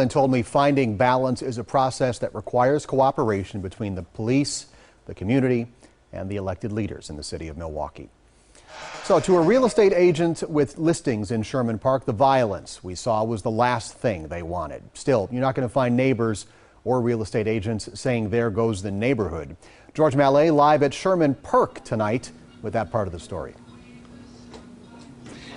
And told me finding balance is a process that requires cooperation between the police, the community, and the elected leaders in the city of Milwaukee. So to a real estate agent with listings in Sherman Park, the violence we saw was the last thing they wanted. Still, you're not going to find neighbors or real estate agents saying there goes the neighborhood. George Mallet live at Sherman Perk tonight with that part of the story.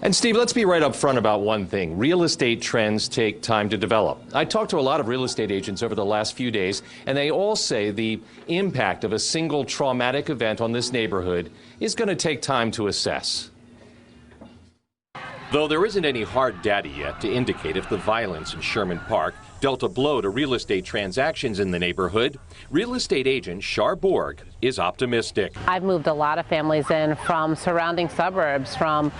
And Steve, let's be right up front about one thing. Real estate trends take time to develop. I talked to a lot of real estate agents over the last few days, and they all say the impact of a single traumatic event on this neighborhood is going to take time to assess. Though there isn't any hard data yet to indicate if the violence in Sherman Park dealt a blow to real estate transactions in the neighborhood, real estate agent Sherman Perk is optimistic. I've moved a lot of families in from surrounding suburbs, from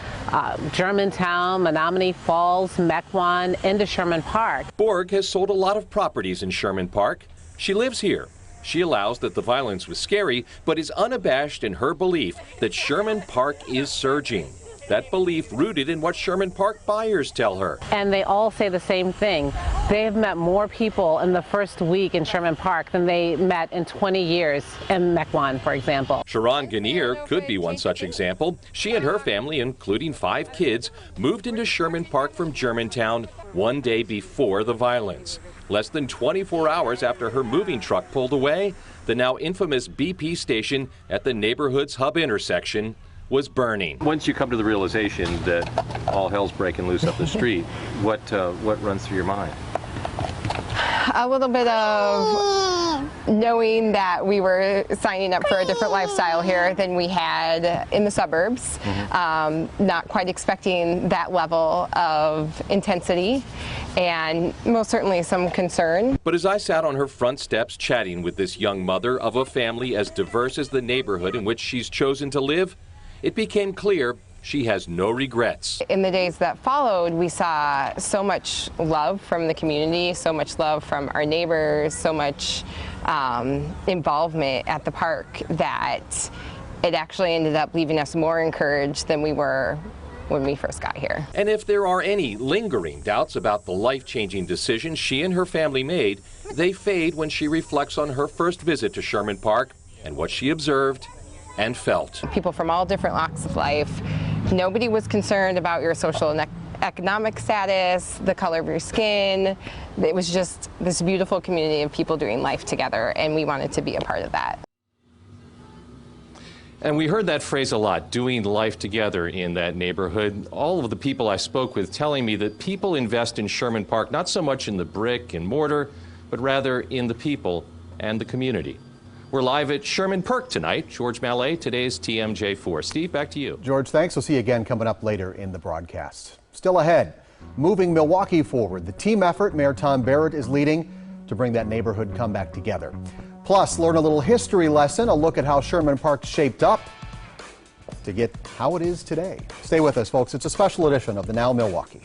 Germantown, Menominee Falls, Mequon, into Sherman Park. Perk has sold a lot of properties in Sherman Park. She lives here. She allows that the violence was scary, but is unabashed in her belief that Sherman Park is surging. That belief rooted in what Sherman Park buyers tell her. And they all say the same thing. They have met more people in the first week in Sherman Park than they met in 20 years in Mequon, for example. Sharon Ganier could be one such example. She and her family, including 5 kids, moved into Sherman Park from Germantown one day before the violence. Less than 24 hours after her moving truck pulled away, the now infamous BP station at the neighborhood's hub intersection was burning. Once you come to the realization that all hell's breaking loose up the street, what runs through your mind? A little bit of knowing that we were signing up for a different lifestyle here than we had in the suburbs. Not quite expecting that level of intensity, and most certainly some concern. But as I sat on her front steps chatting with this young mother of a family as diverse as the neighborhood in which she's chosen to live, it became clear she has no regrets. In the days that followed, we saw so much love from the community, so much love from our neighbors, so much involvement at the park that it actually ended up leaving us more encouraged than we were when we first got here. And if there are any lingering doubts about the life-changing decision she and her family made, they fade when she reflects on her first visit to Sherman Park and what she observed and felt. People from all different walks of life. Nobody was concerned about your social and economic status, the color of your skin. It was just this beautiful community of people doing life together, and we wanted to be a part of that. And we heard that phrase a lot, doing life together in that neighborhood. All of the people I spoke with telling me that people invest in Sherman Park not so much in the brick and mortar, but rather in the people and the community. We're live at Sherman Perk tonight. George Mallet, today's TMJ4. Steve, back to you. George, thanks. We'll see you again coming up later in the broadcast. Still ahead, moving Milwaukee forward. The team effort Mayor Tom Barrett is leading to bring that neighborhood comeback together. Plus, learn a little history lesson, a look at how Sherman Park shaped up to get how it is today. Stay with us, folks. It's a special edition of the Now Milwaukee.